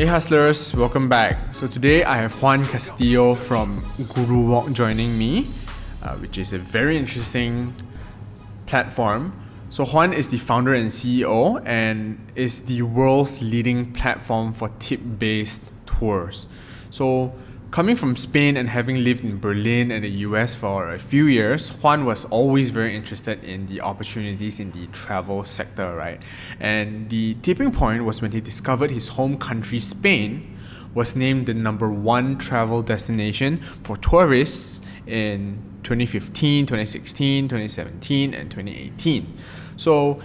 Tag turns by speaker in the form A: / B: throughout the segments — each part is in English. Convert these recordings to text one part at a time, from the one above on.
A: Hey hustlers, welcome back. So today I have Juan Castillo from GuruWalk joining me, which is a very interesting platform. So Juan is the founder and CEO and is the world's leading platform for tip-based tours. So coming from Spain and having lived in Berlin and the US for a few years, Juan was always very interested in the opportunities in the travel sector, right? And the tipping point was when he discovered his home country, Spain, was named the #1 travel destination for tourists in 2015, 2016, 2017, and 2018. So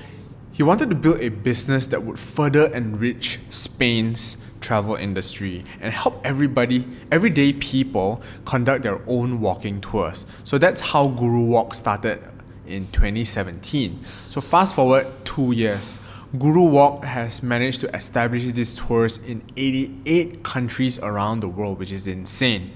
A: he wanted to build a business that would further enrich Spain's travel industry and help everyday people conduct their own walking tours. So that's how GuruWalk started in 2017. So fast forward 2 years, GuruWalk has managed to establish these tours in 88 countries around the world, which is insane.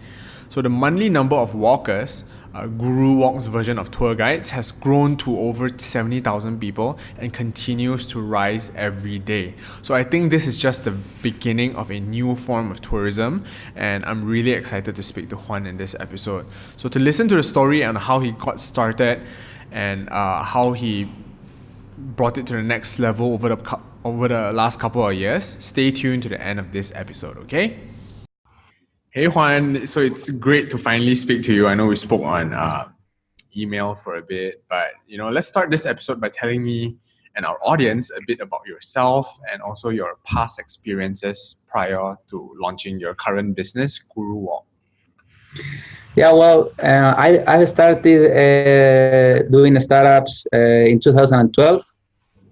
A: So the monthly number of walkers, GuruWalk's version of tour guides, has grown to over 70,000 people and continues to rise every day. So I think this is just the beginning of a new form of tourism, and I'm really excited to speak to Juan in this episode. So to listen to the story and how he got started and how he brought it to the next level over the last couple of years, stay tuned to the end of this episode, okay? Hey Juan, so it's great to finally speak to you. I know we spoke on email for a bit, but let's start this episode by telling me and our audience a bit about yourself and also your past experiences prior to launching your current business, GuruWalk.
B: Yeah, well, I started doing startups in 2012.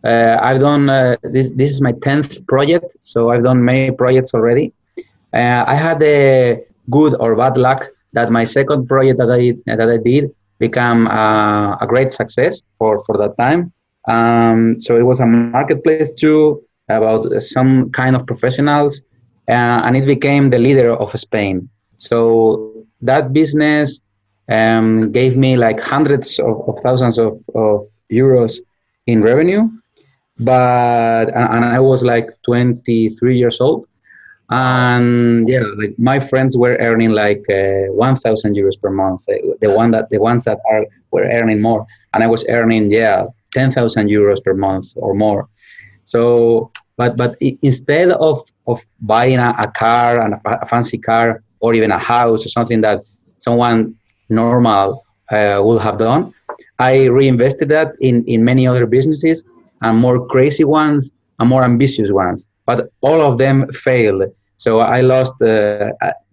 B: I've done this is my 10th project, so I've done many projects already. I had a good or bad luck that my second project that I did became a great success for that time. So it was a marketplace too about some kind of professionals, and it became the leader of Spain. So that business gave me like hundreds of thousands of euros in revenue, and I was like 23 years old. And yeah, like my friends were earning like 1,000 euros per month. The ones that were earning more, and I was earning 10,000 euros per month or more. So, but instead of buying a car and a fancy car or even a house or something that someone normal would have done, I reinvested that in many other businesses, and more crazy ones and more ambitious ones. But all of them failed. So I lost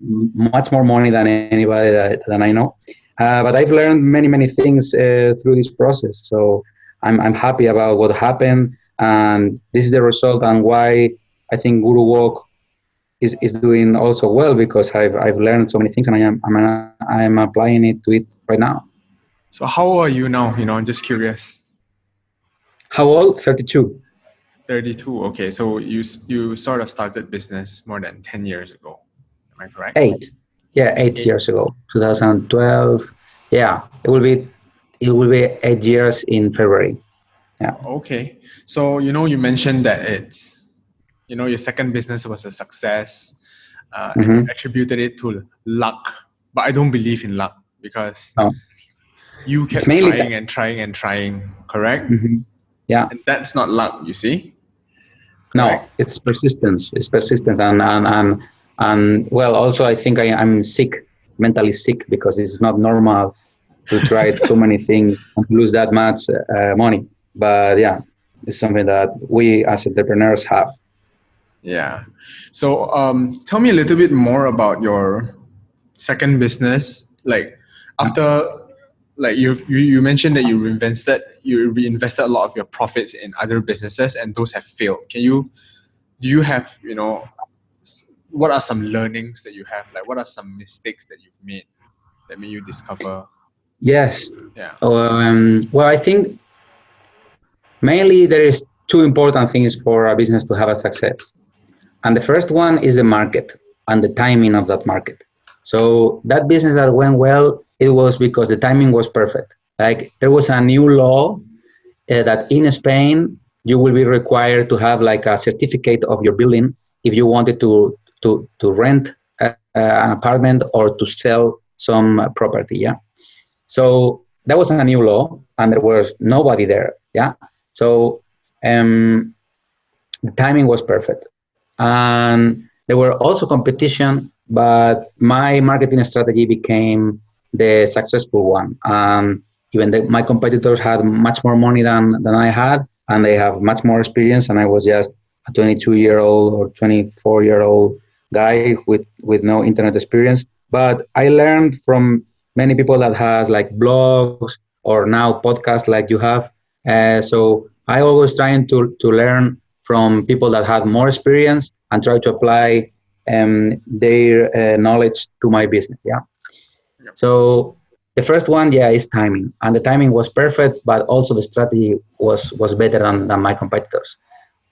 B: much more money than anybody that I know. But I've learned many things through this process. So I'm happy about what happened. And this is the result and why I think GuruWalk is doing also well, because I've learned so many things and I'm applying it to it right now.
A: So how old are you now? I'm just curious.
B: How old? 32.
A: 32. Okay, so you sort of started business more than 10 years ago. Am I correct?
B: 8 years ago, 2012. Yeah, it will be 8 years in February. Yeah.
A: Okay, so you mentioned that it's your second business was a success, and you attributed it to luck. But I don't believe in luck, because you kept trying and trying. Correct?
B: Mm-hmm. Yeah.
A: And that's not luck, you see.
B: No, it's persistence. It's persistence, and well, also I think I'm mentally sick, because it's not normal to try so many things and lose that much money. But yeah, it's something that we as entrepreneurs have.
A: Yeah. So tell me a little bit more about your second business. Like after, like you mentioned that you reinvested a lot of your profits in other businesses, and those have failed. Do you have, what are some learnings that you have? Like what are some mistakes that you've made that made you discover?
B: Yes.
A: Yeah.
B: Well, I think mainly there is two important things for a business to have a success. And the first one is the market and the timing of that market. So that business that went well, it was because the timing was perfect. Like there was a new law that in Spain, you will be required to have like a certificate of your building if you wanted to to rent an apartment or to sell some property. Yeah. So that was a new law, and there was nobody there. Yeah. So the timing was perfect, and there were also competition, but my marketing strategy became the successful one. Even my competitors had much more money than I had, and they have much more experience, and I was just a 22-year-old or 24-year-old guy with no internet experience. But I learned from many people that has like blogs or now podcasts like you have. So I always trying to learn from people that have more experience and try to apply their knowledge to my business. Yeah.
A: Yep.
B: So the first one, yeah, is timing, and the timing was perfect, but also the strategy was better than my competitors.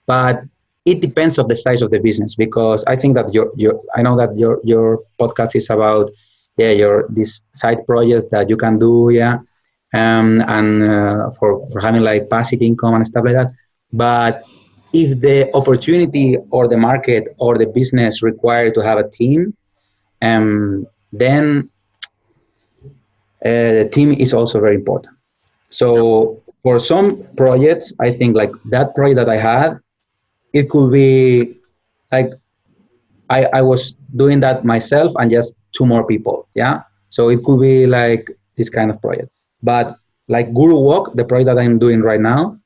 B: But it depends on the size of the business, because I think that your I know that your podcast is about your these side projects that you can do, and for having like passive income and stuff like that. But if the opportunity or the market or the business require to have a team, then the team is also very important. So for some projects, I think like that project that I had, it could be like I was doing that myself and just two more people. Yeah. So it could be like this kind of project. But like GuruWalk, the project that I'm doing right now,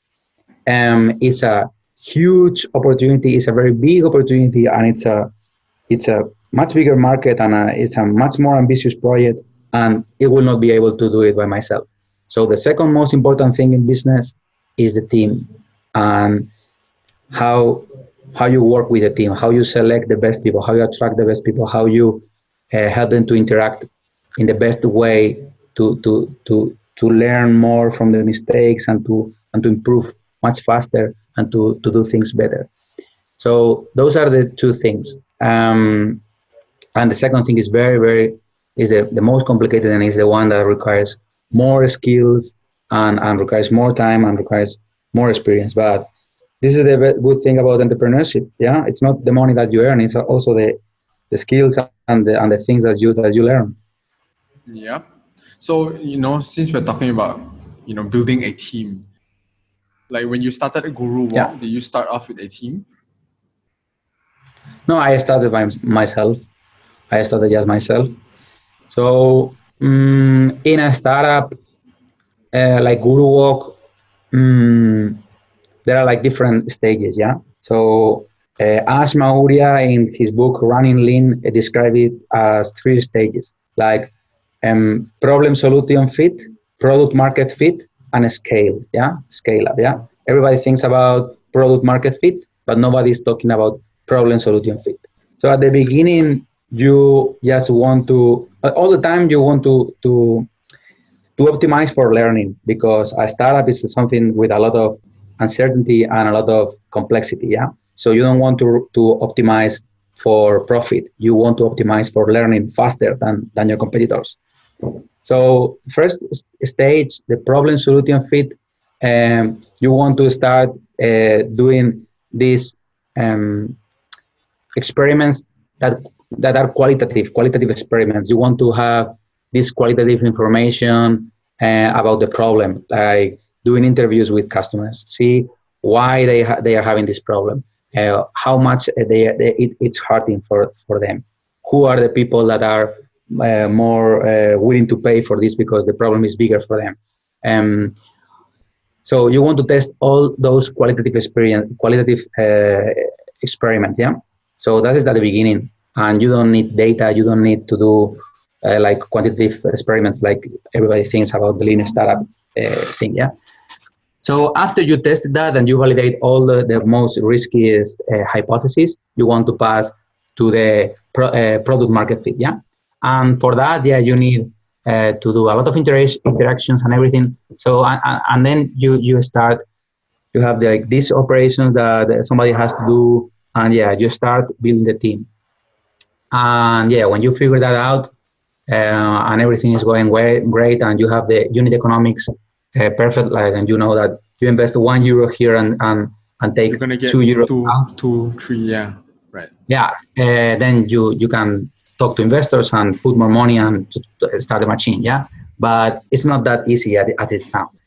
B: is a huge opportunity. It's a very big opportunity, and it's a much bigger market, and it's a much more ambitious project, and it will not be able to do it by myself. So the second most important thing in business is the team, and how you work with the team, how you select the best people, how you attract the best people, how you help them to interact in the best way to learn more from the mistakes and to improve much faster and to do things better. So those are the two things. And the second thing is is the most complicated, and is the one that requires more skills and requires more time and requires more experience. But this is the good thing about entrepreneurship. Yeah, it's not the money that you earn; it's also the skills and the things that you learn.
A: Yeah. So, since we're talking about, building a team, like when you started at
B: Yeah.
A: GuruWalk, did you start off with a team?
B: No, I started by myself. I started just myself. So in a startup like GuruWalk, there are like different stages. Yeah. So Ash Maurya in his book Running Lean described it as three stages, like problem solution fit, product market fit, and scale. Yeah, scale up. Yeah, everybody thinks about product market fit, but nobody's talking about problem solution fit. So at the beginning, you just want to all the time you want to optimize for learning, because a startup is something with a lot of uncertainty and a lot of complexity. Yeah. So you don't want to optimize for profit. You want to optimize for learning faster than your competitors. So first stage, the problem solution fit, you want to start doing these experiments that are qualitative experiments. You want to have this qualitative information about the problem, like doing interviews with customers, see why they are having this problem, how much it's hurting for them, who are the people that are more willing to pay for this because the problem is bigger for them. So you want to test all those qualitative experiments, yeah. So that is at the beginning, and you don't need data. You don't need to do like quantitative experiments like everybody thinks about the lean startup thing, yeah. So after you test that and you validate all the most riskiest hypotheses, you want to pass to the product market fit, yeah. And for that, yeah, you need to do a lot of interactions and everything. So and then you start. You have like these operations that somebody has to do, and yeah, you start building the team. And yeah, when you figure that out, and everything is going great, and you have the unit economics perfect, like, and you know that you invest €1 here and take
A: You're gonna get
B: €2
A: two,
B: out.
A: 2, 3, yeah, Right.
B: Yeah, then you can talk to investors and put more money and to start the machine. Yeah, but it's not that easy as it sounds.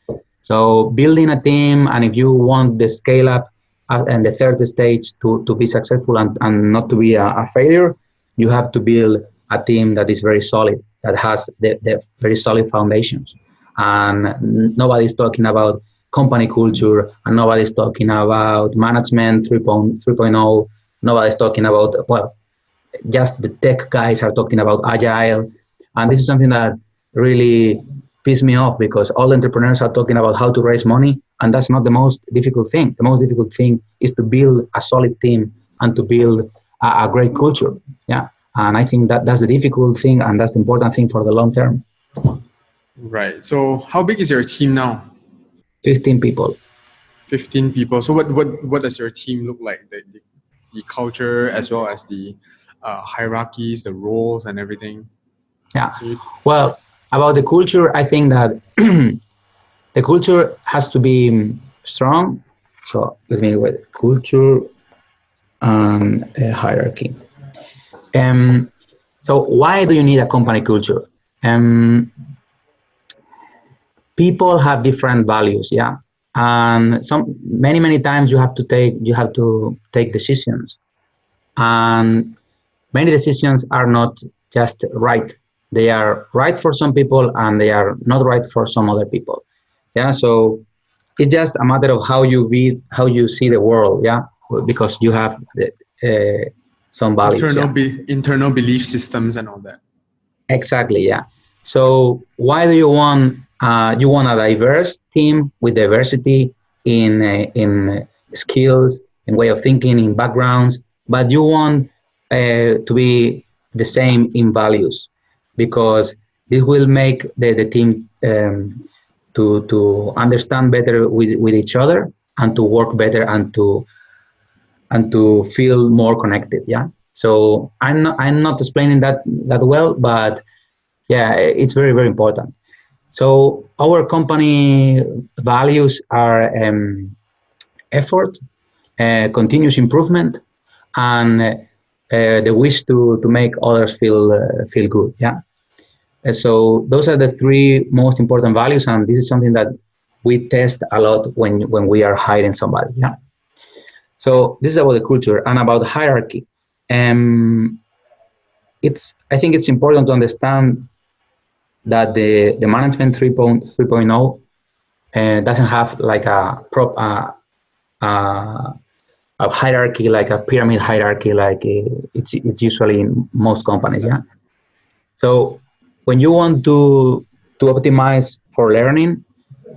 B: So building a team, and if you want the scale up and the third stage to be successful and not to be a failure, you have to build a team that is very solid, that has the very solid foundations. And nobody's talking about company culture, and nobody's talking about management 3.0. Nobody's talking about, well, just the tech guys are talking about agile. And this is something that really pissed me off, because all entrepreneurs are talking about how to raise money. And that's not the most difficult thing. The most difficult thing is to build a solid team and to build a great culture. Yeah. And I think that that's the difficult thing, and that's the important thing for the long term.
A: Right. So how big is your team now?
B: 15 people.
A: 15 people. So what does your team look like? The culture, as well as the hierarchies, the roles, and everything.
B: Yeah. Well, about the culture, I think that the culture has to be strong. So let me wait. Culture and hierarchy. So why do you need a company culture? People have different values, yeah, and many times you have to take decisions, and many decisions are not just right. They are right for some people and they are not right for some other people. Yeah, so it's just a matter of how you see the world. Yeah, because you have some values.
A: Internal belief systems and all that.
B: Exactly. Yeah. So why do you want a diverse team with diversity in skills, in way of thinking, in backgrounds, but you want to be the same in values, because this will make the team to understand better with each other, and to work better, and to feel more connected. Yeah. So I'm not explaining that well, but yeah, it's very, very important. So our company values are effort, continuous improvement, and the wish to make others feel good. Yeah. So those are the three most important values, and this is something that we test a lot when we are hiring somebody. Yeah. So this is about the culture and about hierarchy. I think it's important to understand that the management 3.0 doesn't have like a hierarchy, like a pyramid hierarchy, like it's usually in most companies. Yeah. So when you want to optimize for learning,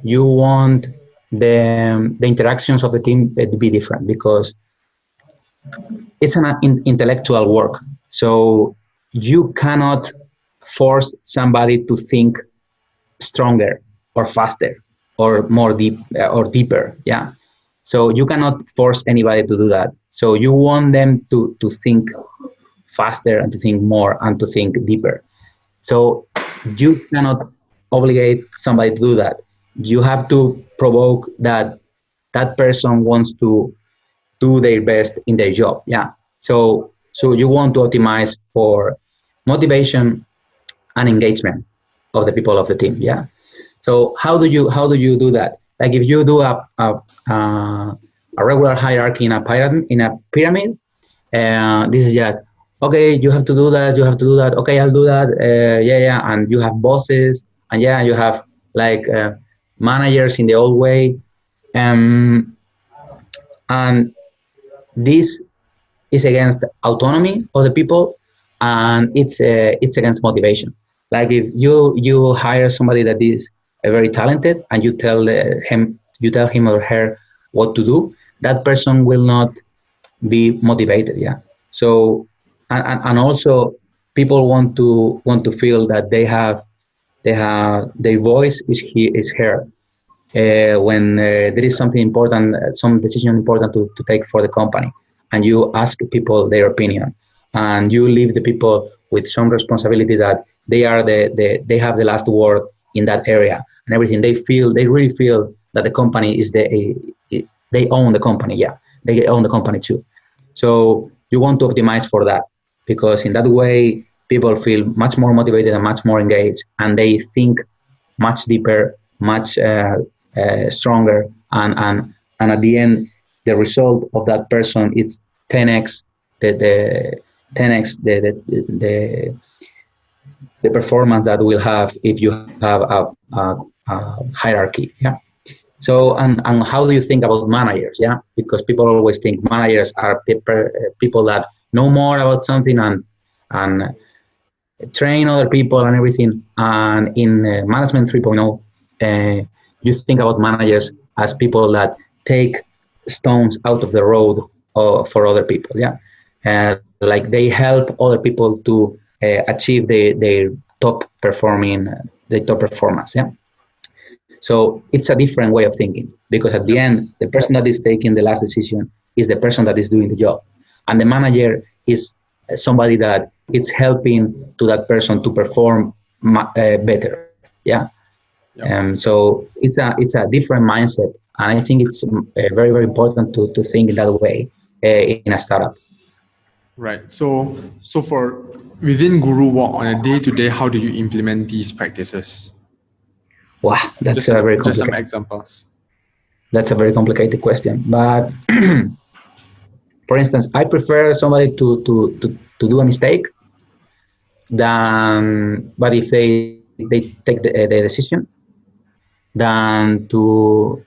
B: you want the interactions of the team to be different, because it's an intellectual work. So you cannot force somebody to think stronger or faster or more deep or deeper. Yeah. So you cannot force anybody to do that. So you want them to think faster and to think more and to think deeper. So you cannot obligate somebody to do that. You have to provoke that person wants to do their best in their job. Yeah. So you want to optimize for motivation and engagement of the people of the team. Yeah. So how do you do that? Like if you do a regular hierarchy in a pyramid, this is just okay. You have to do that. You have to do that. Okay, I'll do that. Yeah. And you have bosses, and yeah, you have like managers in the old way, and this is against autonomy of the people, and it's against motivation. Like if you hire somebody that is very talented, and you tell him or her what to do, that person will not be motivated. Yeah. So and also people want to feel that they have their voice is heard when there is something important, some decision important to take for the company, and you ask people their opinion, and you leave the people with some responsibility that they have the last word in that area and everything. They really feel that the company is they own the company. Yeah, they own the company too. So you want to optimize for that, because in that way people feel much more motivated and much more engaged, and they think much deeper, much stronger, and at the end, the result of that person is 10x the 10x the performance that we'll have if you have a hierarchy. Yeah. So, and how do you think about managers? Yeah, because people always think managers are people that know more about something and train other people and everything. And in management 3.0, you think about managers as people that take stones out of the road for other people. Yeah, like they help other people to achieve their top performing, the top performance. Yeah. So it's a different way of thinking, because at the end, the person that is taking the last decision is the person that is doing the job, and the manager is somebody that is helping to that person to perform better. Yeah. So it's a different mindset, and I think it's very, very important to think in that way in a startup.
A: Right. So for within GuruWalk on a day-to-day, how do you implement these practices?
B: Wow, that's a very
A: just some
B: complicated.
A: examples.
B: That's a very complicated question, but for instance, I prefer somebody to do a mistake than, but if they take the decision, than to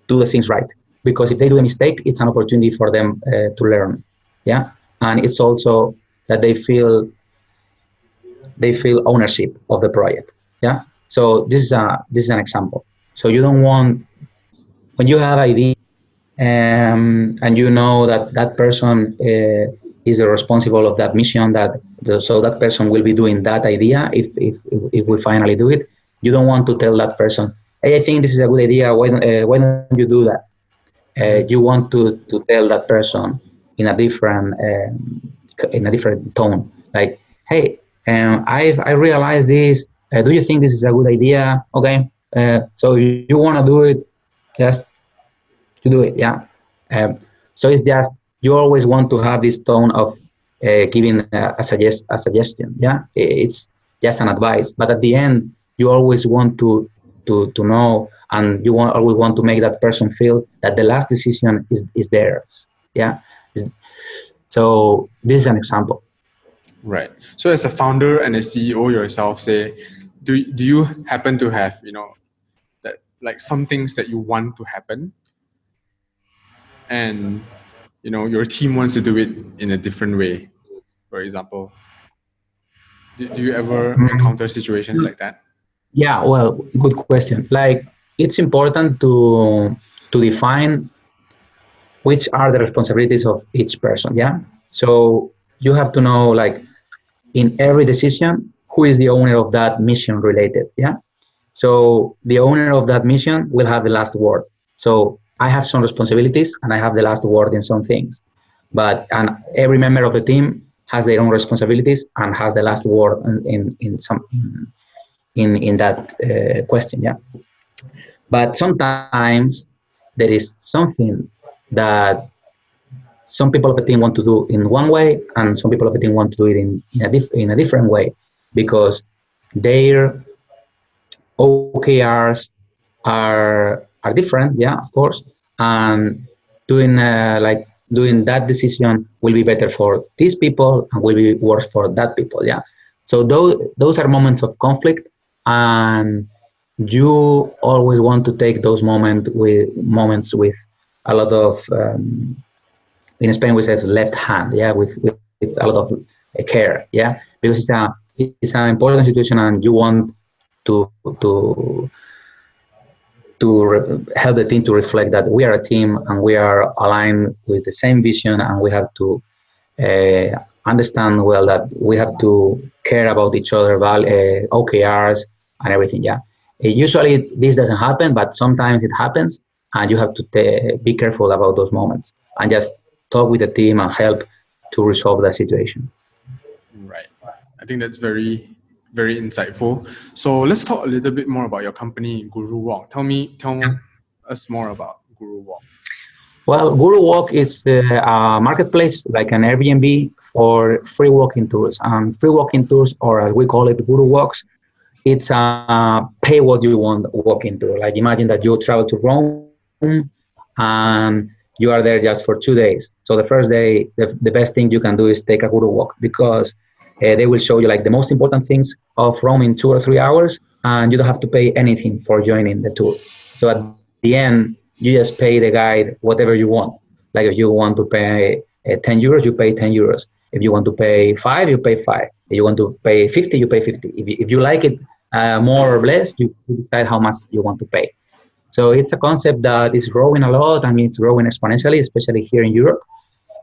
B: do the things right. Because if they do a mistake, it's an opportunity for them to learn. Yeah, and it's also that they feel ownership of the project. Yeah. So this is an example. So you don't want, when you have idea and you know that that person is the responsible of that mission, so that person will be doing that idea if we finally do it. You don't want to tell that person, hey, I think this is a good idea, why don't you do that? You want to tell that person in a different tone, like, hey, I realized this, do you think this is a good idea? Okay, so you want to do it, just to do it. Yeah. So it's just, you always want to have this tone of giving a suggestion. Yeah, it's just an advice, but at the end, you always want to know, and you always want to make that person feel that the last decision is theirs. Yeah. So this is an example.
A: Right. So as a founder and a CEO yourself, say, do you happen to have, that like some things that you want to happen, and your team wants to do it in a different way, for example? Do you ever encounter situations like that?
B: Yeah, well, good question. Like, it's important to define which are the responsibilities of each person. Yeah. So you have to know, like, in every decision, who is the owner of that mission related. Yeah. So the owner of that mission will have the last word. So I have some responsibilities and I have the last word in some things, and every member of the team has their own responsibilities and has the last word in that question. Yeah. But sometimes there is something that some people of the team want to do in one way, and some people of the team want to do it in a different way, because their OKRs are different. Yeah, of course, and doing that decision will be better for these people and will be worse for that people. Yeah, so those are moments of conflict, and you always want to take those moments with a lot of in Spain we say left hand. Yeah, with a lot of care. Yeah, because it's an important situation, and you want to to help the team to reflect that we are a team and we are aligned with the same vision, and we have to understand well that we have to care about each other, OKRs and everything. Yeah, usually this doesn't happen, but sometimes it happens, and you have to be careful about those moments and just talk with the team and help to resolve that situation.
A: Right. I think that's very, very insightful. So let's talk a little bit more about your company, GuruWalk. Tell us more about GuruWalk.
B: Well, GuruWalk is a marketplace like an Airbnb for free walking tours. And free walking tours, or as we call it, GuruWalks, it's pay what you want walking tour. Like imagine that you travel to Rome and you are there just for 2 days. So the first day, the best thing you can do is take a GuruWalk because they will show you like the most important things of Rome in 2 or 3 hours, and you don't have to pay anything for joining the tour. So at the end, you just pay the guide whatever you want. Like if you want to pay 10 euros, you pay 10 euros. If you want to pay five, you pay five. If you want to pay 50, you pay 50. If you like it more or less, you decide how much you want to pay. So it's a concept that is growing a lot and it's growing exponentially, especially here in Europe.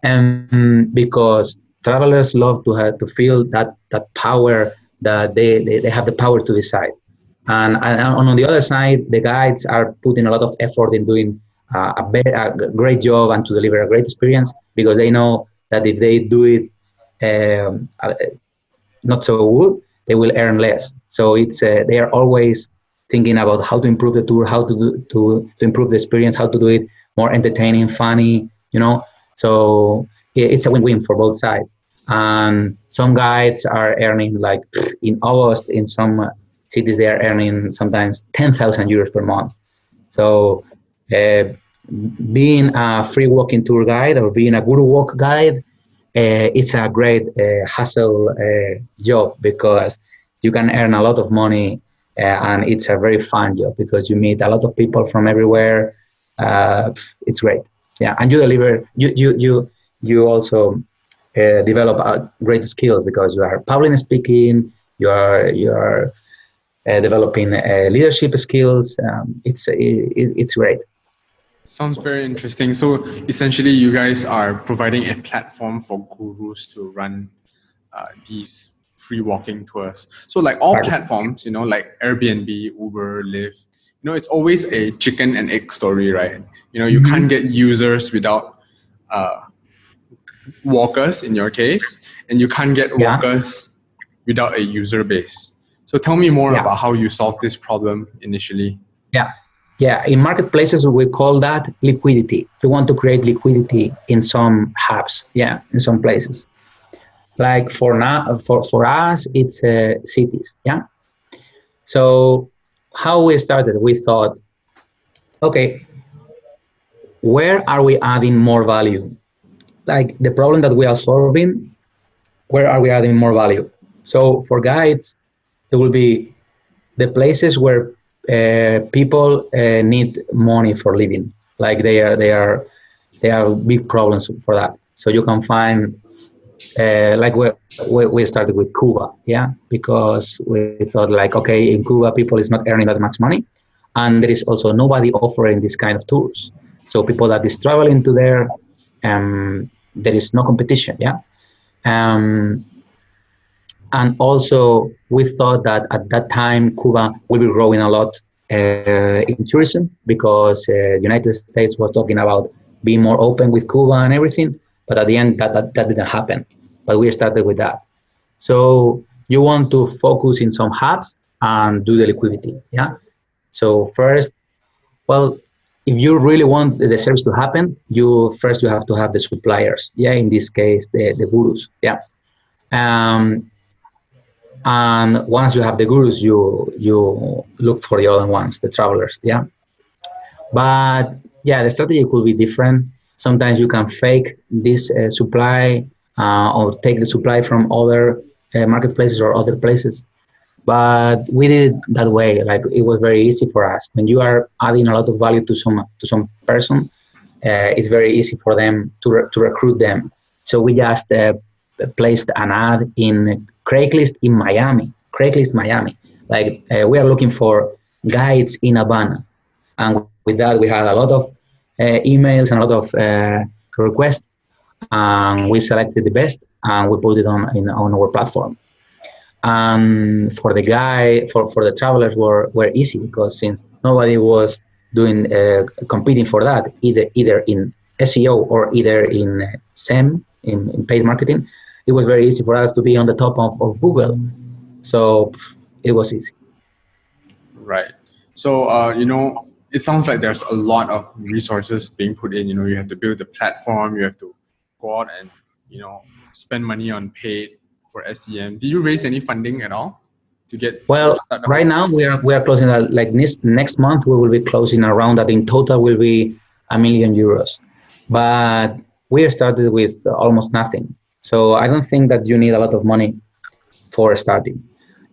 B: And because travelers love to feel that power that they have the power to decide. And on the other side, the guides are putting a lot of effort in doing a great job and to deliver a great experience because they know that if they do it not so good, they will earn less. So it's they are always thinking about how to improve the tour, how to to improve the experience, how to do it more entertaining, funny, you know. So it's a win-win for both sides. And some guides are earning like in August in some cities they are earning sometimes 10,000 euros per month. So uh, being a free walking tour guide or being a guru walk guide, it's a great hustle job because you can earn a lot of money and it's a very fun job because you meet a lot of people from everywhere. It's great. Yeah, and you deliver. You also develop great skills because you are public speaking. You are developing leadership skills. It's great.
A: Sounds very interesting. So essentially, you guys are providing a platform for gurus to run these free walking tours. So like all platforms, like Airbnb, Uber, Lyft, it's always a chicken and egg story, right? You can't get users without walkers in your case, and you can't get
B: Yeah.
A: walkers without a user base. So tell me more
B: Yeah.
A: about how you solved this problem initially.
B: Yeah. Yeah. In marketplaces, we call that liquidity. We want to create liquidity in some hubs. Yeah. In some places. Like for now, for us, it's cities. Yeah. So how we started, we thought, okay, where are we adding more value? Like the problem that we are solving, where are we adding more value? So for guides, it will be the places where people need money for living. Like they have big problems for that. So you can find like we started with Cuba, yeah, because we thought like, okay, in Cuba people is not earning that much money, and there is also nobody offering this kind of tours. So people that is traveling to there, there is no competition, yeah. Um, and also, we thought that at that time, Cuba will be growing a lot in tourism because the United States was talking about being more open with Cuba and everything. But at the end, that didn't happen. But we started with that. So you want to focus in some hubs and do the liquidity. Yeah. So first, well, if you really want the service to happen, you have to have the suppliers. Yeah. In this case, the gurus. Yeah. Um, and once you have the gurus, you look for the other ones, the travelers. Yeah. But yeah, the strategy could be different. Sometimes you can fake this supply or take the supply from other marketplaces or other places. But we did it that way. Like it was very easy for us. When you are adding a lot of value to some person, it's very easy for them to recruit them. So we just placed an ad in Craigslist in Miami. Craigslist Miami. Like we are looking for guides in Havana, and with that we had a lot of emails and a lot of requests, and we selected the best and we put it on our platform. And for the travelers were easy because since nobody was doing competing for that either in SEO or either in SEM in paid marketing, it was very easy for us to be on the top of Google. So it was easy.
A: Right. So, it sounds like there's a lot of resources being put in. You have to build the platform, you have to go out and, spend money on paid for SEM. Did you raise any funding at all to get
B: Well, right now we are closing like next month we will be closing around that in total will be €1 million, but we started with almost nothing. So I don't think that you need a lot of money for starting.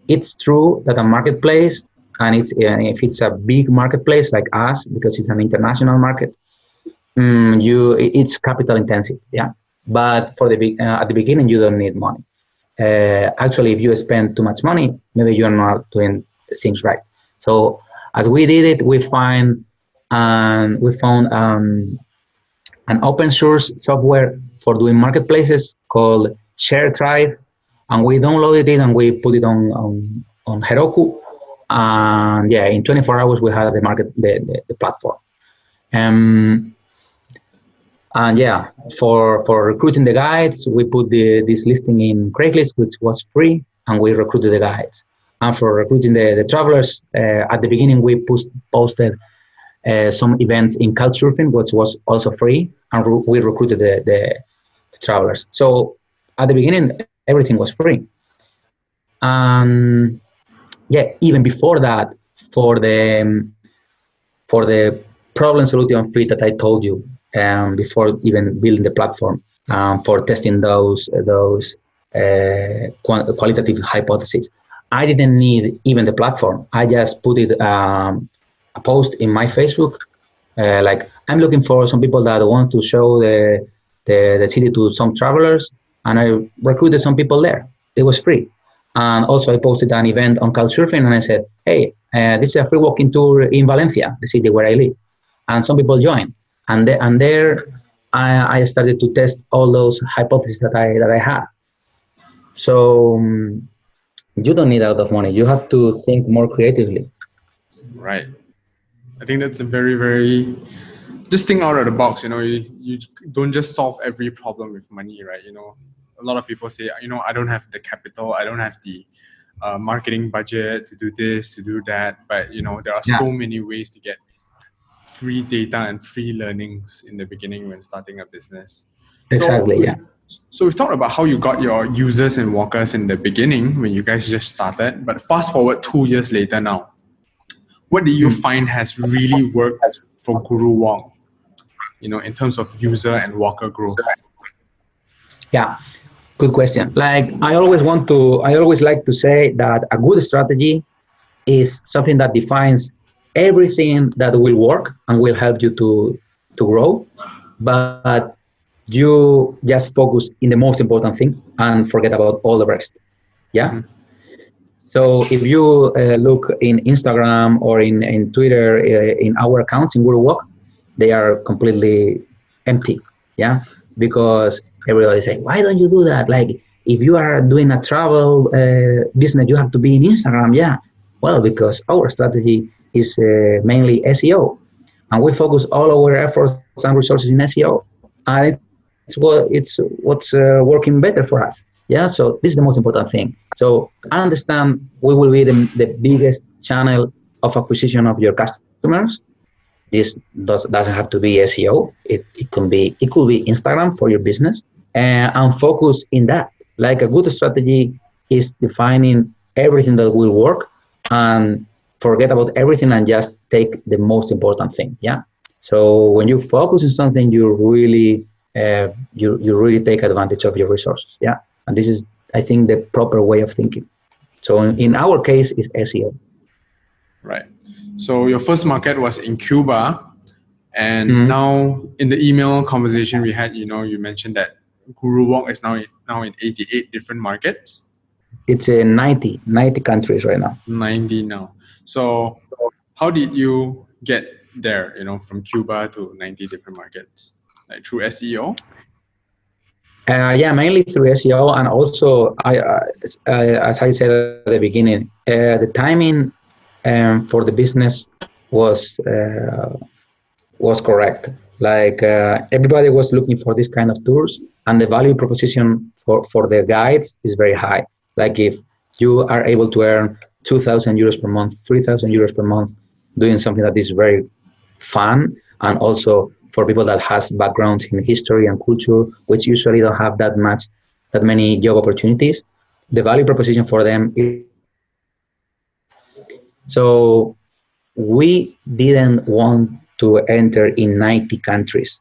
B: It's true that a marketplace, and if it's a big marketplace like us, because it's an international market, it's capital intensive, yeah. But for at the beginning, you don't need money. Actually, if you spend too much money, maybe you're not doing things right. So as we did it, we found an open source software for doing marketplaces called ShareThrive, and we downloaded it and we put it on Heroku. And yeah, in 24 hours we had the platform. And yeah, for recruiting the guides, we put this listing in Craigslist, which was free, and we recruited the guides. And for recruiting the travelers, at the beginning we posted some events in Couchsurfing, which was also free, and we recruited the travelers. So at the beginning, everything was free. And yeah, even before that, for the problem solution fit that I told you, before even building the platform, for testing those qualitative hypotheses, I didn't need even the platform. I just put it a post in my Facebook, like, I'm looking for some people that want to show the city to some travelers, and I recruited some people there. It was free. And also I posted an event on Couchsurfing, and I said, hey, this is a free walking tour in Valencia, the city where I live. And some people joined. And there I started to test all those hypotheses that I had. So you don't need a lot of money. You have to think more creatively.
A: Right. I think that's a very, very, just think out of the box. You don't just solve every problem with money, right? A lot of people say, I don't have the capital, I don't have the marketing budget to do this, to do that. But, there are so many ways to get free data and free learnings in the beginning when starting a business.
B: Exactly, yeah.
A: So we've talked about how you got your users and walkers in the beginning when you guys just started, but fast forward 2 years later now, what do you find has really worked for GuruWalk, in terms of user and walker growth?
B: Yeah, good question. Like I always like to say that a good strategy is something that defines everything that will work and will help you to grow, but you just focus in the most important thing and forget about all the rest. Yeah. Mm-hmm. So if you look in Instagram or in Twitter, in our accounts in GuruWalk, they are completely empty. Yeah, because everybody say, why don't you do that? Like if you are doing a travel business, you have to be in Instagram. Yeah. Well, because our strategy is mainly SEO, and we focus all our efforts and resources in SEO, and it's what's working better for us. Yeah, so this is the most important thing. So I understand we will be the biggest channel of acquisition of your customers. This doesn't have to be SEO. It could be Instagram for your business, and focus in that. Like a good strategy is defining everything that will work and forget about everything and just take the most important thing. Yeah. So when you focus on something, you really take advantage of your resources. Yeah. And this is, I think, the proper way of thinking. So in our case, it's SEO.
A: Right. So your first market was in Cuba, and now in the email conversation we had, you mentioned that GuruWalk is now in 88 different markets.
B: It's in 90 countries right now.
A: 90 now. So how did you get there, from Cuba to 90 different markets? Like through SEO?
B: Yeah, mainly through SEO, and also as I said at the beginning, the timing for the business was correct. Like everybody was looking for this kind of tours, and the value proposition for the guides is very high. Like if you are able to earn €2,000 per month, €3,000 per month, doing something that is very fun, and also for people that has backgrounds in history and culture, which usually don't have that many job opportunities. The value proposition for them is so we didn't want to enter in 90 countries.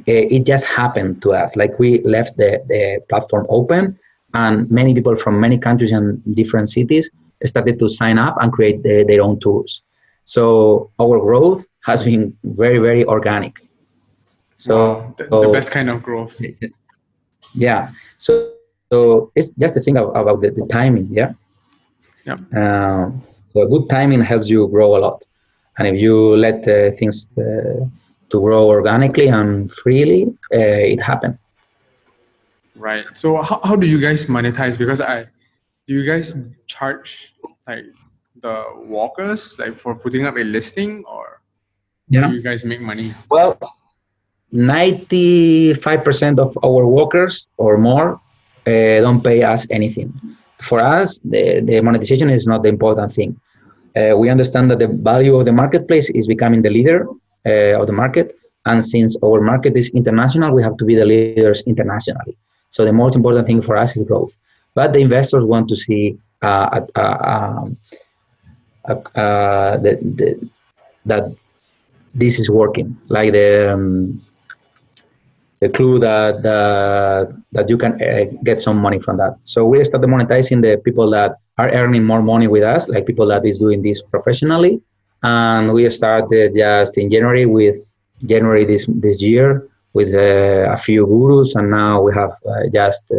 B: It just happened to us. Like we left the platform open, and many people from many countries and different cities started to sign up and create their own tools. So our growth has been very, very organic.
A: Wow,
B: So
A: the best kind of growth.
B: yeah. So it's just the thing about the timing. Yeah.
A: Yeah.
B: So good timing helps you grow a lot. And if you let things to grow organically and freely, it happens.
A: Right. So how do you guys monetize? Because do you guys charge like the walkers like for putting up a listing, or how do
B: Yeah.
A: you guys make money?
B: Well, 95% of our workers or more don't pay us anything. For us, the monetization is not the important thing. We understand that the value of the marketplace is becoming the leader of the market. And since our market is international, we have to be the leaders internationally. So the most important thing for us is growth. But the investors want to see that this is working, like the clue that you can get some money from that. So we started monetizing the people that are earning more money with us, like people that is doing this professionally. And we started just in January this year with a few gurus, and now we have just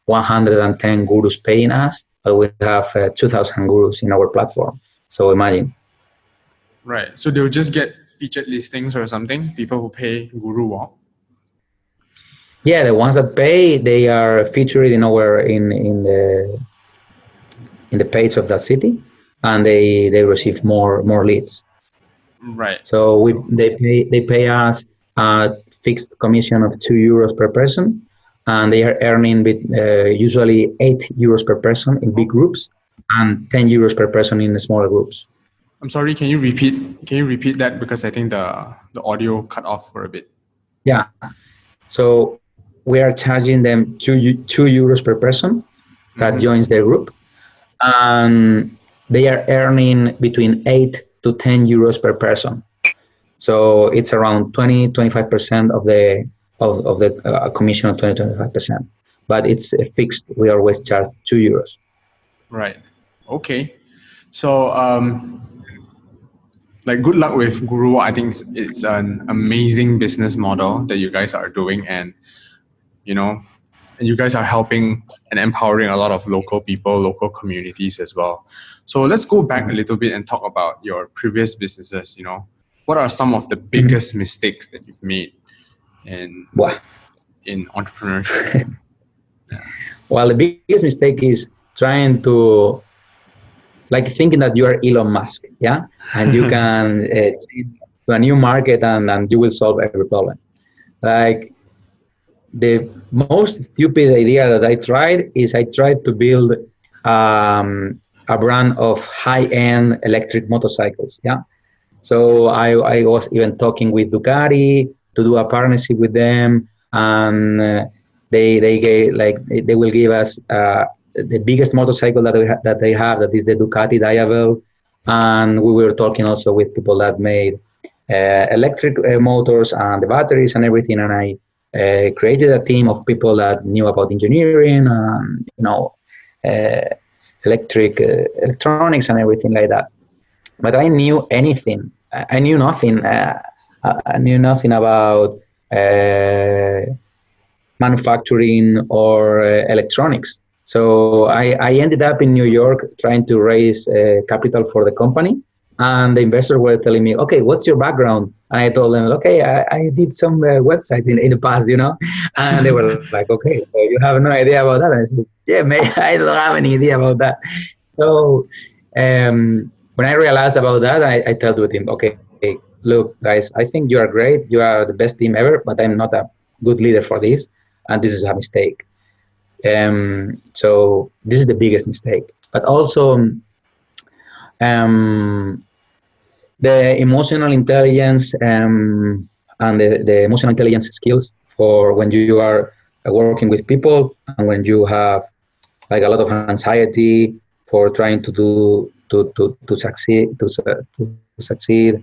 B: 110 gurus paying us, but we have 2,000 gurus in our platform. So imagine.
A: Right. So they'll just get featured listings or something. People who pay GuruWalk.
B: Yeah, the ones that pay, they are featured in our in the page of that city, and they receive more leads.
A: Right.
B: So they pay us a fixed commission of €2 per person, and they are earning usually €8 per person in big groups and €10 per person in the smaller groups.
A: I'm sorry. Can you repeat that, because I think the audio cut off for a bit.
B: Yeah. So we are charging them €2 per person that joins their group, and they are earning between 8 to 10 euros per person. So it's around 20-25% of the commission of 20-25%. But it's fixed. We always charge €2.
A: Right. Okay. So like good luck with Guru. I think it's an amazing business model that you guys are doing, and you guys are helping and empowering a lot of local people, local communities as well. So let's go back a little bit and talk about your previous businesses. What are some of the biggest mistakes that you've made in entrepreneurship?
B: Well, the biggest mistake is trying to thinking that you are Elon Musk, yeah, and you can to a new market and you will solve every problem. Like the most stupid idea that I tried is I tried to build a brand of high-end electric motorcycles, yeah. So I was even talking with Ducati to do a partnership with them, and they gave they will give us the biggest motorcycle that they have, that is the Ducati Diavel, and we were talking also with people that made electric motors and the batteries and everything, and I created a team of people that knew about engineering and electronics and everything like that. But I knew anything. I knew nothing. I knew nothing about manufacturing or electronics. So I ended up in New York trying to raise capital for the company. And the investors were telling me, okay, what's your background? And I told them, okay, I did some websites in the past, And they were like, okay, so you have no idea about that? And I said, yeah, man, I don't have any idea about that. So when I realized about that, I told with him, okay, look, guys, I think you are great. You are the best team ever, but I'm not a good leader for this. And this is a mistake. So this is the biggest mistake. But also, the emotional intelligence and the emotional intelligence skills for when you are working with people and when you have like a lot of anxiety for trying to do to succeed to succeed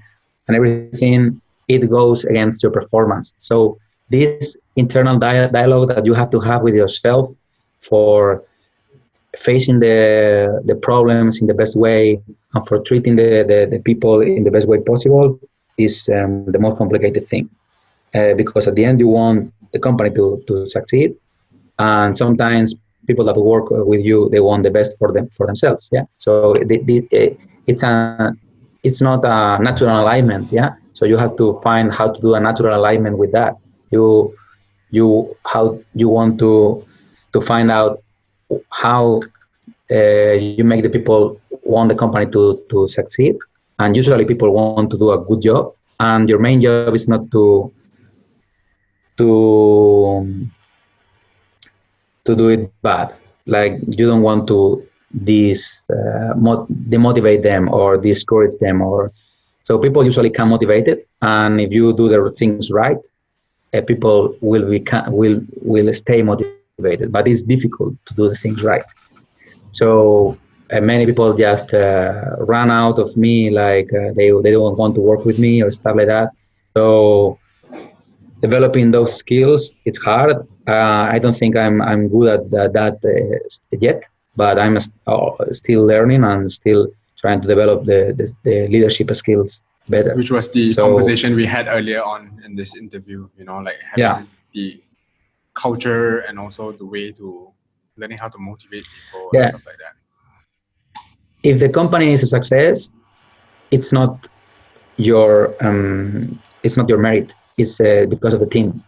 B: and everything, it goes against your performance. So this internal dialogue that you have to have with yourself for facing the problems in the best way and for treating the people in the best way possible is the most complicated thing. Because at the end you want the company to succeed, and sometimes people that work with you, they want the best for themselves. Yeah. So it's a it's not a natural alignment. Yeah. So you have to find how to do a natural alignment with that. How you want to find out how you make the people want the company to succeed, and usually people want to do a good job, and your main job is not to to do it bad. Like you don't want to demotivate them or discourage them, or so people usually come motivated, and if you do the things right, people will stay motivated. But it's difficult to do the things right. So many people just run out of me, like they don't want to work with me or stuff like that. So developing those skills, it's hard. I don't think I'm good at that yet, but I'm still learning and still trying to develop the leadership skills better.
A: Which was the conversation we had earlier on in this interview, like having the culture and also the way to learning how to motivate people and stuff like that.
B: If the company is a success, it's not your merit. It's because of the team.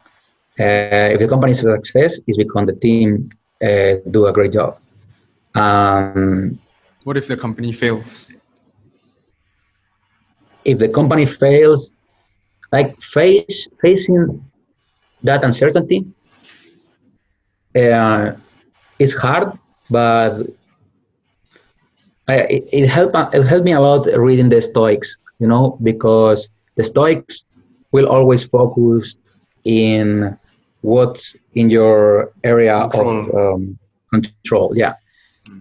B: If the company is a success, it's because the team do a great job.
A: What if the company fails?
B: If the company fails, like facing that uncertainty, it's hard, but it helped me a lot reading the Stoics, because the Stoics will always focus in what's in your area of control. Yeah.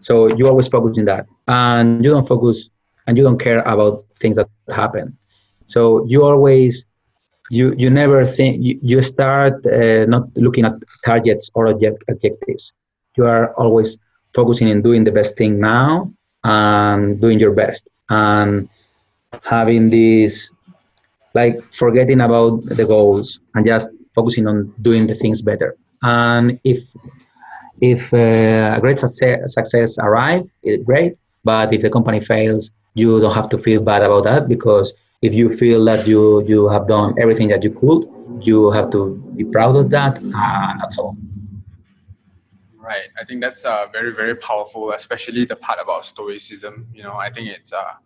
B: So you always focus in that, and you don't focus and you don't care about things that happen. So you never think, you start not looking at targets or objectives. You are always focusing in doing the best thing now and doing your best and having this, like, forgetting about the goals and just focusing on doing the things better. And if a great success arrives, it's great. But if the company fails, you don't have to feel bad about that, because if you feel that you have done everything that you could, you have to be proud of that. That's all.
A: Right. I think that's very, very powerful, especially the part about stoicism. I think it's a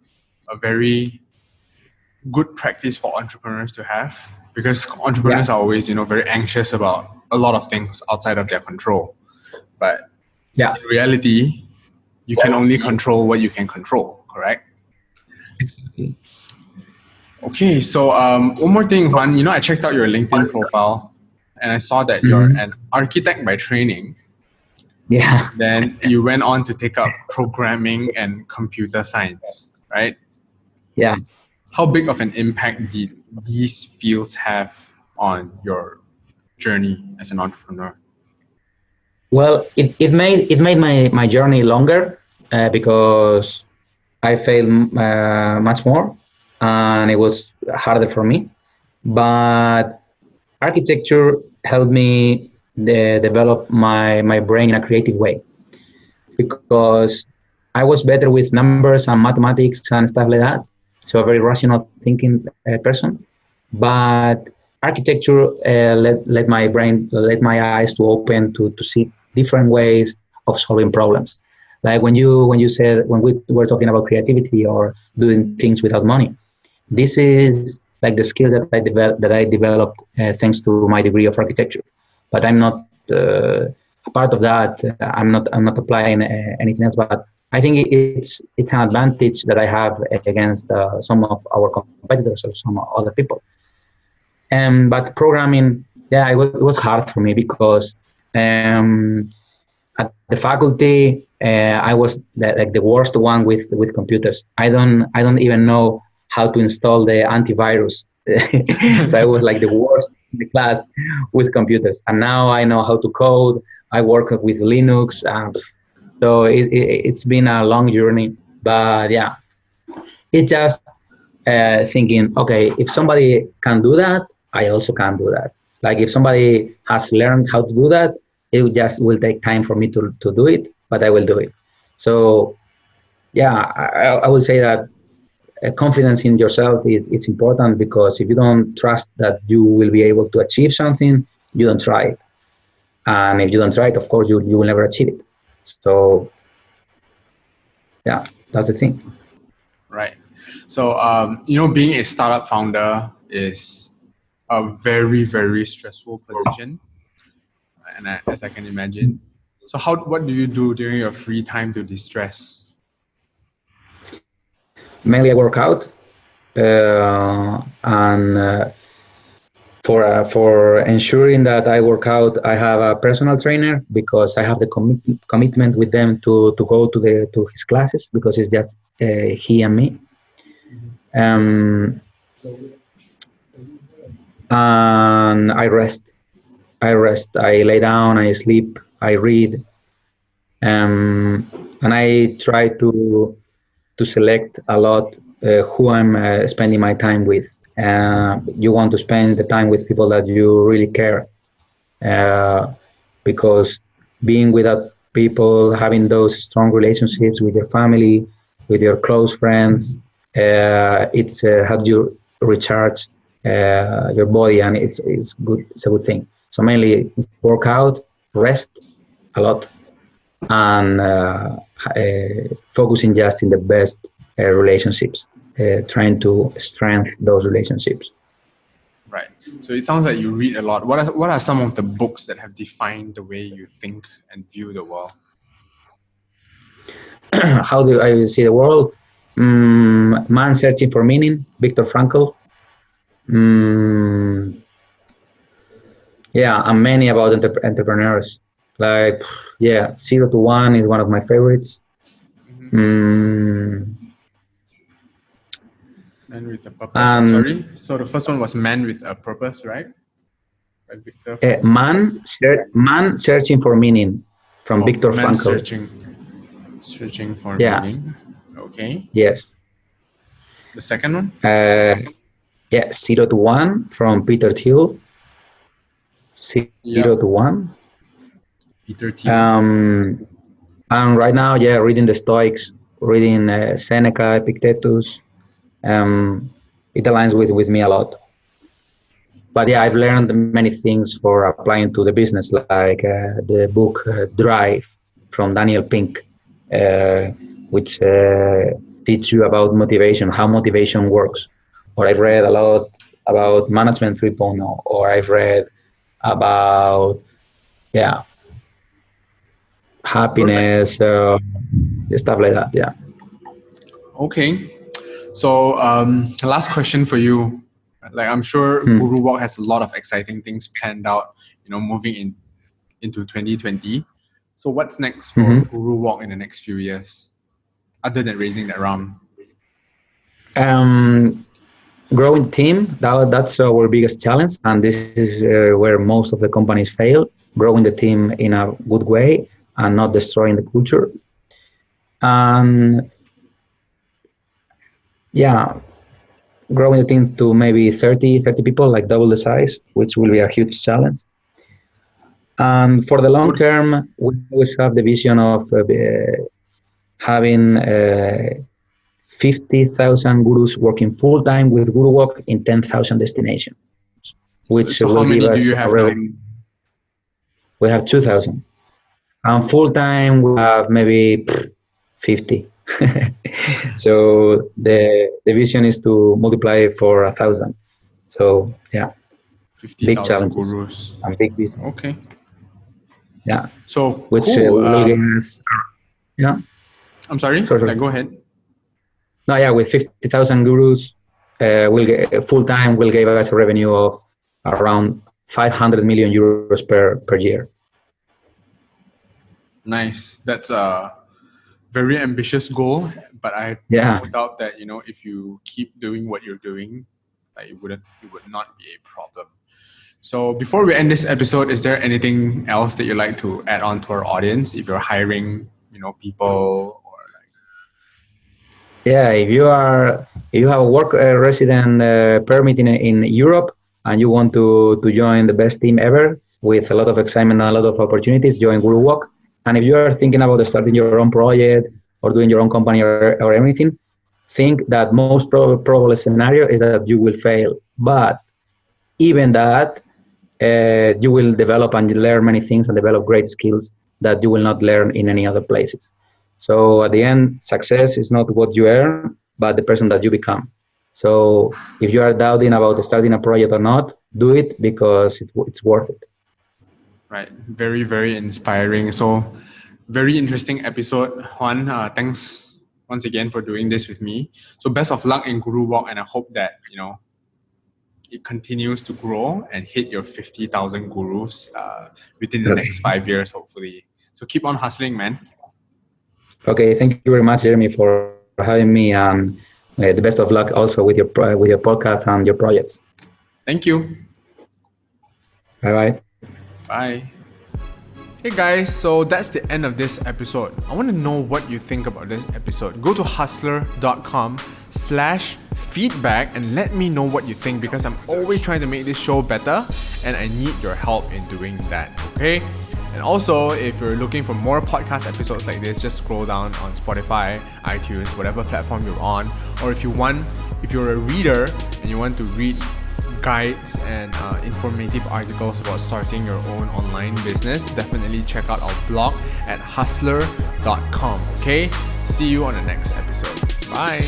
A: very good practice for entrepreneurs to have, because entrepreneurs are always, very anxious about a lot of things outside of their control. But in reality, you can only control what you can control, correct? Okay, so one more thing, Juan. I checked out your LinkedIn profile and I saw that you're an architect by training.
B: Yeah.
A: Then you went on to take up programming and computer science, right?
B: Yeah.
A: How big of an impact did these fields have on your journey as an entrepreneur?
B: Well, it made my journey longer because I failed much more and it was harder for me. But architecture helped me develop my brain in a creative way, because I was better with numbers and mathematics and stuff like that. So a very rational thinking person. But architecture let my eyes to open to see different ways of solving problems. Like when we were talking about creativity or doing things without money, this is like the skill that I developed thanks to my degree of architecture. But I'm not a part of that. I'm not applying anything else. But I think it's an advantage that I have against some of our competitors or some other people. But programming, yeah, it was hard for me because at the faculty I was like the worst one with computers. I don't even know how to install the antivirus. So I was like the worst in the class with computers. And now I know how to code. I work with Linux. So it's been a long journey. But yeah, it's just thinking, okay, if somebody can do that, I also can do that. Like if somebody has learned how to do that, it will take time for me to do it, but I will do it. So yeah, I would say that confidence in yourself it's important, because if you don't trust that you will be able to achieve something, you don't try it. And if you don't try it, of course, you will never achieve it. So yeah, that's the thing.
A: Right. So, being a startup founder is a very, very stressful position, and as I can imagine. So, what do you do during your free time to distress?
B: Mainly I work out, and for ensuring that I work out, I have a personal trainer, because I have the commitment with them to go to his classes, because it's just he and me. And I rest. I lay down. I sleep. I read. And I try to select a lot who I'm spending my time with. You want to spend the time with people that you really care, because being without people, having those strong relationships with your family, with your close friends, it's helps you recharge your body, and it's good. It's a good thing. So mainly work out, rest a lot, and focusing just in the best relationships, trying to strengthen those relationships.
A: Right. So it sounds like you read a lot. What are some of the books that have defined the way you think and view the world?
B: How do I see the world? Man Searching for Meaning, Viktor Frankl. Yeah, and many about entrepreneurs. Like, yeah, 0 to 1 is one of my favorites.
A: Man with a Purpose. Sorry. So the first one was Man with a Purpose, right? By Viktor Frankl.
B: Man Searching for Meaning from Viktor
A: Man
B: Frankl.
A: searching for meaning. Okay.
B: Yes.
A: The second one?
B: Yeah, 0 to 1 from Peter Thiel. 0 to 1.
A: Peter Thiel.
B: And right now, yeah, reading the Stoics, reading Seneca, Epictetus. It aligns with me a lot. But yeah, I've learned many things for applying to the business, like the book Drive from Daniel Pink, which teach you about motivation, how motivation works. Or I've read a lot about Management 3.0, or I've read about, yeah, happiness, stuff like that, yeah.
A: Okay. So last question for you. Like, I'm sure GuruWalk has a lot of exciting things planned out, moving into 2020. So what's next for GuruWalk in the next few years, other than raising that round?
B: Growing team, that's our biggest challenge, and this is where most of the companies fail. Growing the team in a good way and not destroying the culture. And yeah, growing the team to maybe 30 people, like double the size, which will be a huge challenge. And for the long term, we always have the vision of having 50,000 gurus working full time with GuruWalk in 10,000 destinations, which
A: So
B: will
A: how many
B: give us
A: do you have now?
B: We have 2,000. And full time, we have maybe 50. So the vision is to multiply for 1,000. So yeah,
A: 50,000
B: big challenges
A: gurus.
B: and big vision.
A: Okay.
B: Yeah.
A: So
B: Which
A: cool.
B: will give us, yeah.
A: I'm sorry?
B: Sorry.
A: Go ahead.
B: No, yeah, with 50,000 gurus, we'll get full time. Will give us a revenue of around 500 million euros per year.
A: Nice. That's a very ambitious goal, but I have no doubt that if you keep doing what you're doing, it would not be a problem. So before we end this episode, is there anything else that you'd like to add on to our audience if you're hiring, people or
B: Yeah, if you have a work resident permit in Europe and you want to join the best team ever with a lot of excitement and a lot of opportunities, join GuruWalk. And if you are thinking about starting your own project or doing your own company or anything, think that most probable scenario is that you will fail. But even that, you will develop and learn many things and develop great skills that you will not learn in any other places. So at the end, success is not what you earn, but the person that you become. So if you are doubting about starting a project or not, do it because it's worth it.
A: Right. Very, very inspiring. So very interesting episode, Juan. Thanks once again for doing this with me. So best of luck in GuruWalk, and I hope that, it continues to grow and hit your 50,000 gurus within the next 5 years, hopefully. So keep on hustling, man.
B: Okay, thank you very much, Jeremy, for having me, and the best of luck also with your podcast and your projects.
A: Thank you.
B: Bye-bye.
A: Bye. Hey guys, so that's the end of this episode. I want to know what you think about this episode. Go to hustler.com/feedback and let me know what you think, because I'm always trying to make this show better and I need your help in doing that, okay? And also, if you're looking for more podcast episodes like this, just scroll down on Spotify, iTunes, whatever platform you're on. Or if you're a reader and you want to read guides and informative articles about starting your own online business, definitely check out our blog at hustler.com. Okay, see you on the next episode. Bye.